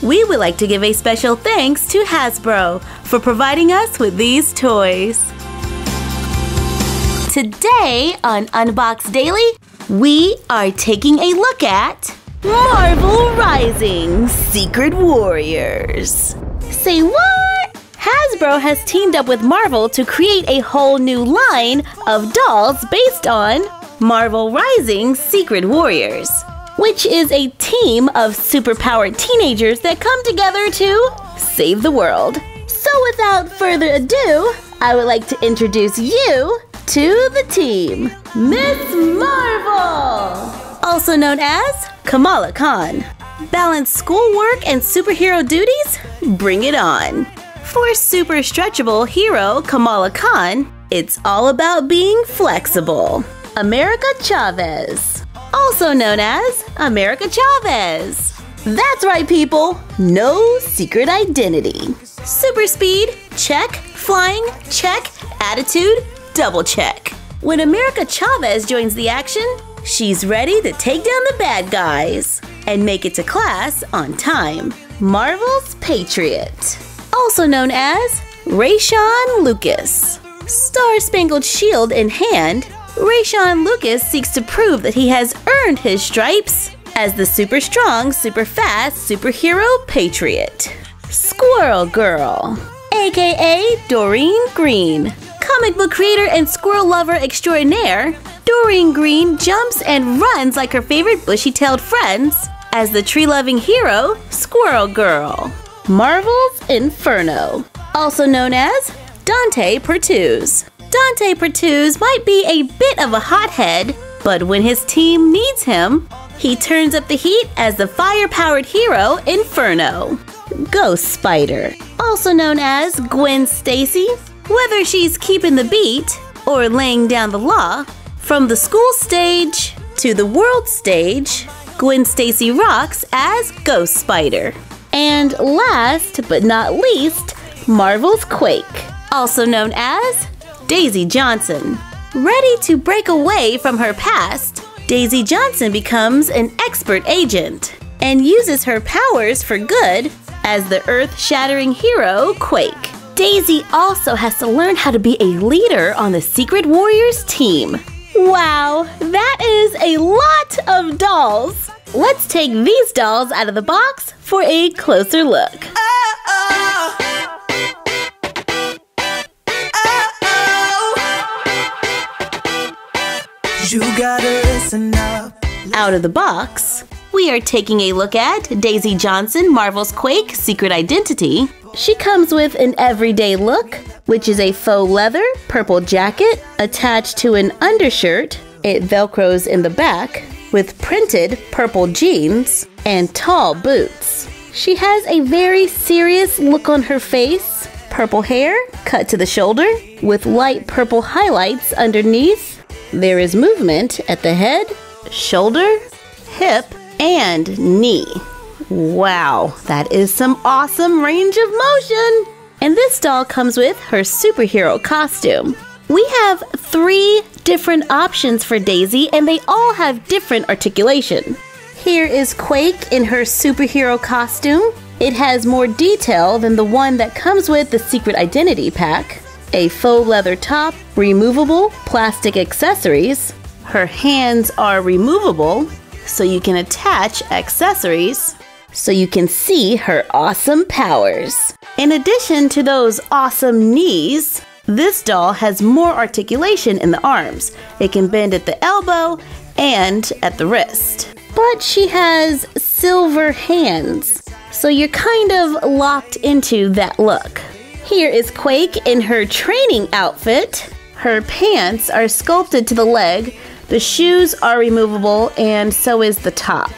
we would like to give a special thanks to Hasbro for providing us with these toys. Today on Unbox Daily, we are taking a look at Marvel Rising Secret Warriors. Say what? Hasbro has teamed up with Marvel to create a whole new line of dolls based on Marvel Rising Secret Warriors, which is a team of superpowered teenagers that come together to save the world. So without further ado, I would like to introduce you to the team. Miss Marvel, also known as Kamala Khan. Balance schoolwork and superhero duties? Bring it on. For super stretchable hero Kamala Khan, it's all about being flexible. America Chavez, also known as America Chavez. That's right, people, no secret identity. Super speed, check. Flying, check. Attitude, double check. When America Chavez joins the action, she's ready to take down the bad guys and make it to class on time. Marvel's Patriot, also known as Rayshon Lucas. Star-Spangled Shield in hand, Rayshon Lucas seeks to prove that he has earned his stripes as the super strong, super fast superhero patriot. Squirrel Girl, aka Doreen Green. Comic book creator and squirrel lover extraordinaire, Doreen Green jumps and runs like her favorite bushy-tailed friends as the tree-loving hero, Squirrel Girl. Marvel's Inferno, also known as Dante Pertuz. Dante Pertuz might be a bit of a hothead, but when his team needs him, he turns up the heat as the fire-powered hero Inferno. Ghost Spider, also known as Gwen Stacy. Whether she's keeping the beat or laying down the law, from the school stage to the world stage, Gwen Stacy rocks as Ghost Spider. And last but not least, Marvel's Quake, also known as Daisy Johnson. Ready to break away from her past, Daisy Johnson becomes an expert agent and uses her powers for good as the earth-shattering hero Quake. Daisy also has to learn how to be a leader on the Secret Warriors team. Wow, that is a lot of dolls. Let's take these dolls out of the box for a closer look. You gotta listen up. Out of the box, we are taking a look at Daisy Johnson, Marvel's Quake Secret Identity. She comes with an everyday look, which is a faux leather purple jacket attached to an undershirt. It velcros in the back with printed purple jeans and tall boots. She has a very serious look on her face. Purple hair cut to the shoulder with light purple highlights underneath. There is movement at the head, shoulder, hip, and knee. Wow, that is some awesome range of motion! And this doll comes with her superhero costume. We have 3 different options for Daisy, and they all have different articulation. Here is Quake in her superhero costume. It has more detail than the one that comes with the Secret Identity pack. A faux leather top, removable plastic accessories. Her hands are removable, so you can attach accessories, so you can see her awesome powers. In addition to those awesome knees, this doll has more articulation in the arms. It can bend at the elbow and at the wrist. But she has silver hands, so you're kind of locked into that look. Here is Quake in her training outfit. Her pants are sculpted to the leg, the shoes are removable, and so is the top.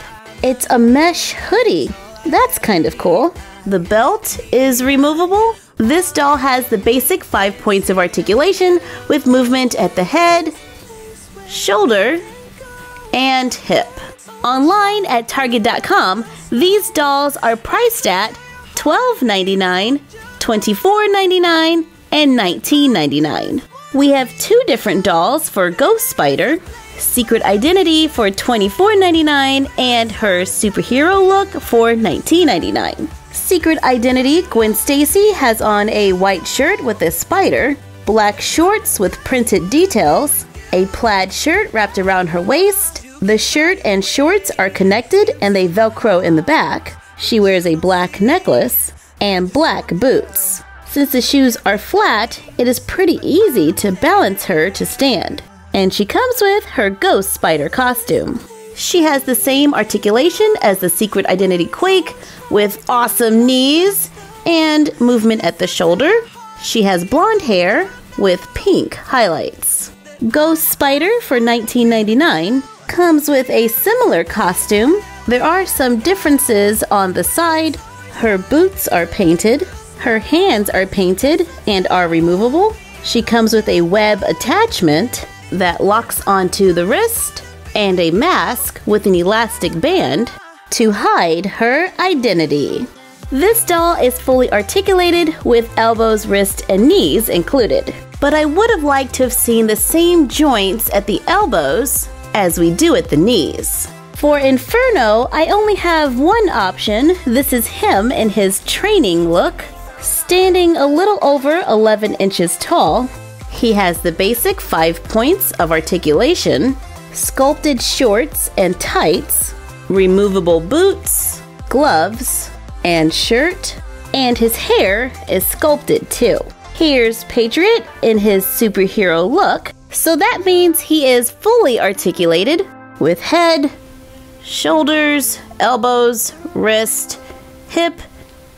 It's a mesh hoodie. That's kind of cool. The belt is removable. This doll has the basic 5 points of articulation with movement at the head, shoulder, and hip. Online at Target.com, these dolls are priced at $12.99, $24.99, and $19.99. We have 2 different dolls for Ghost Spider, Secret Identity for $24.99 and her superhero look for $19.99. Secret Identity Gwen Stacy has on a white shirt with a spider, black shorts with printed details, a plaid shirt wrapped around her waist. The shirt and shorts are connected and they velcro in the back. She wears a black necklace and black boots. Since the shoes are flat, it is pretty easy to balance her to stand. And she comes with her ghost spider costume. She has the same articulation as the Secret Identity Quake with awesome knees and movement at the shoulder. She has blonde hair with pink highlights. Ghost Spider for $19.99 comes with a similar costume. There are some differences on the side. Her boots are painted. Her hands are painted and are removable. She comes with a web attachment that locks onto the wrist and a mask with an elastic band to hide her identity. This doll is fully articulated with elbows, wrists, and knees included. But I would have liked to have seen the same joints at the elbows as we do at the knees. For Inferno, I only have one option. This is him in his training look, standing a little over 11 inches tall. He has the basic 5 points of articulation, sculpted shorts and tights, removable boots, gloves, and shirt, and his hair is sculpted too. Here's Patriot in his superhero look, so that means he is fully articulated with head, shoulders, elbows, wrist, hip,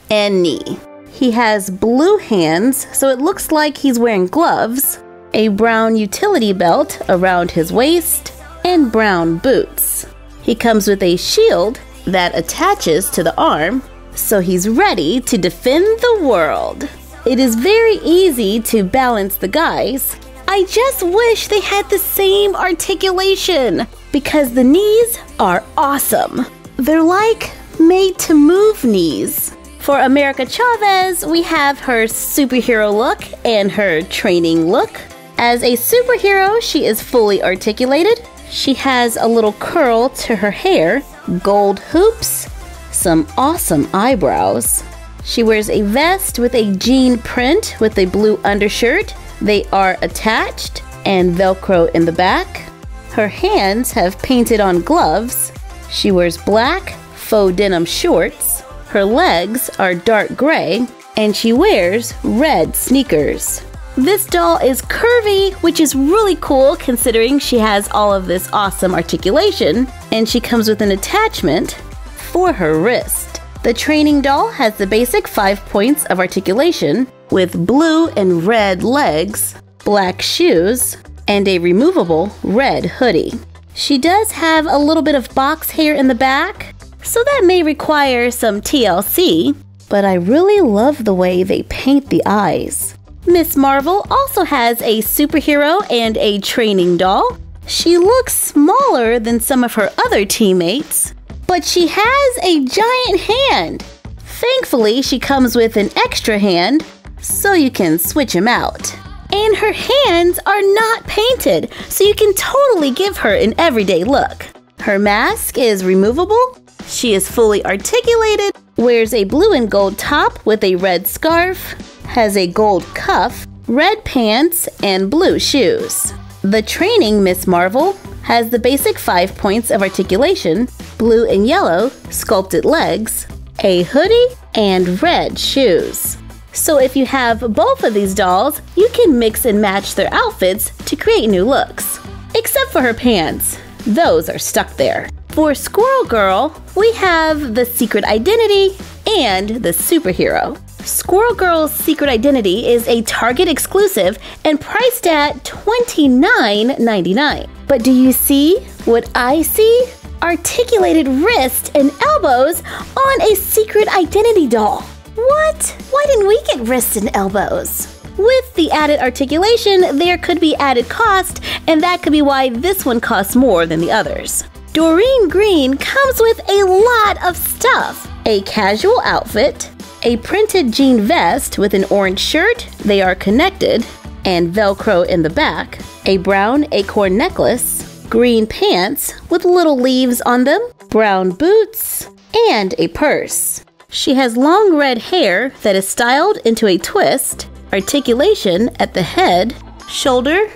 and knee. He has blue hands, so it looks like he's wearing gloves, a brown utility belt around his waist, and brown boots. He comes with a shield that attaches to the arm, so he's ready to defend the world. It is very easy to balance the guys. I just wish they had the same articulation because the knees are awesome. They're like made to move knees. For America Chavez, we have her superhero look and her training look. As a superhero, she is fully articulated. She has a little curl to her hair, gold hoops, some awesome eyebrows. She wears a vest with a jean print with a blue undershirt. They are attached and Velcro in the back. Her hands have painted on gloves. She wears black faux denim shorts. Her legs are dark gray, and she wears red sneakers. This doll is curvy, which is really cool considering she has all of this awesome articulation, and she comes with an attachment for her wrist. The training doll has the basic 5 points of articulation with blue and red legs, black shoes, and a removable red hoodie. She does have a little bit of box hair in the back, so that may require some TLC, but I really love the way they paint the eyes. Miss Marvel also has a superhero and a training doll. She looks smaller than some of her other teammates, but she has a giant hand. Thankfully, she comes with an extra hand, so you can switch them out. And her hands are not painted, so you can totally give her an everyday look. Her mask is removable. She is fully articulated, wears a blue and gold top with a red scarf, has a gold cuff, red pants, and blue shoes. The training Miss Marvel has the basic 5 points of articulation, blue and yellow sculpted legs, a hoodie, and red shoes. So if you have both of these dolls, you can mix and match their outfits to create new looks. Except for her pants. Those are stuck there. For Squirrel Girl, we have the Secret Identity and the superhero. Squirrel Girl's Secret Identity is a Target exclusive and priced at $29.99. But do you see what I see? Articulated wrists and elbows on a Secret Identity doll. What? Why didn't we get wrists and elbows? With the added articulation, there could be added cost, and that could be why this one costs more than the others. Doreen Green comes with a lot of stuff. A casual outfit, a printed jean vest with an orange shirt, they are connected, and Velcro in the back, a brown acorn necklace, green pants with little leaves on them, brown boots, and a purse. She has long red hair that is styled into a twist, articulation at the head, shoulder,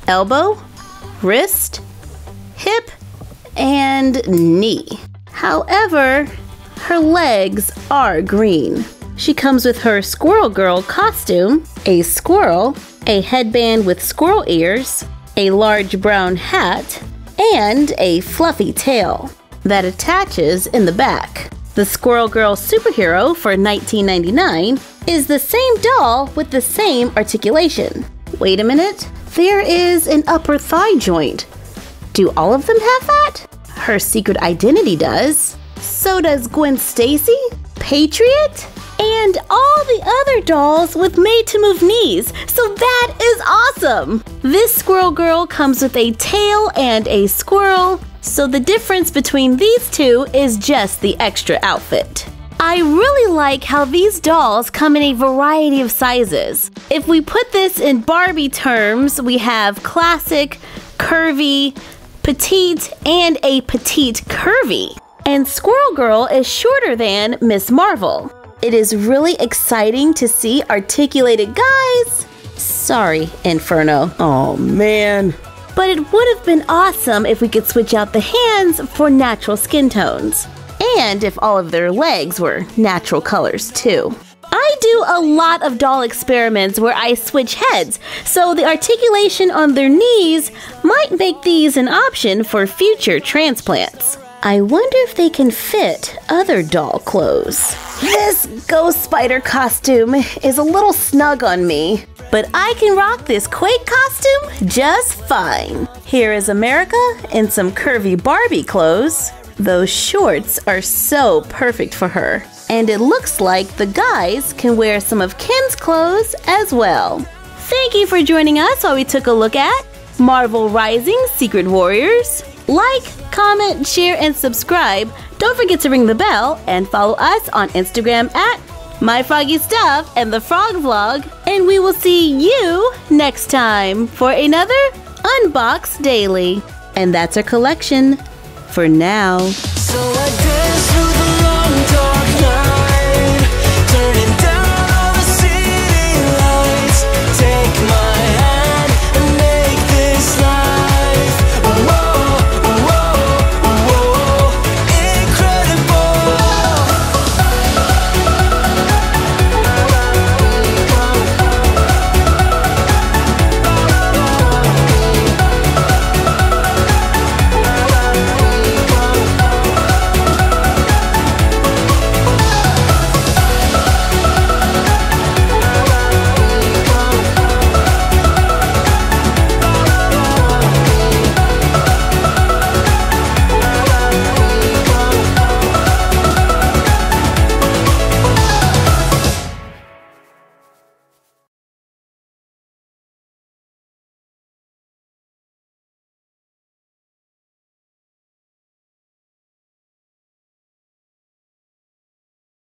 elbow, wrist, hip, and knee. However, her legs are green. She comes with her Squirrel Girl costume, a squirrel, a headband with squirrel ears, a large brown hat, and a fluffy tail that attaches in the back. The Squirrel Girl superhero for $19.99 is the same doll with the same articulation. Wait a minute, there is an upper thigh joint. Do all of them have that? Her secret identity does. So does Gwen Stacy, Patriot, and all the other dolls with made-to-move knees. So that is awesome! This Squirrel Girl comes with a tail and a squirrel, so the difference between these two is just the extra outfit. I really like how these dolls come in a variety of sizes. If we put this in Barbie terms, we have classic, curvy, petite, and a petite curvy. And Squirrel Girl is shorter than Miss Marvel. It is really exciting to see articulated guys. Sorry, Inferno. Oh man. But it would have been awesome if we could switch out the hands for natural skin tones. And if all of their legs were natural colors too. I do a lot of doll experiments where I switch heads, so the articulation on their knees might make these an option for future transplants. I wonder if they can fit other doll clothes. This ghost spider costume is a little snug on me, but I can rock this Quake costume just fine. Here is America in some curvy Barbie clothes. Those shorts are so perfect for her. And it looks like the guys can wear some of Ken's clothes as well. Thank you for joining us while we took a look at Marvel Rising Secret Warriors. Like, comment, share, and subscribe. Don't forget to ring the bell and follow us on Instagram at MyFroggyStuff and the Frog Vlog. And we will see you next time for another Unbox Daily. And that's our collection for now. So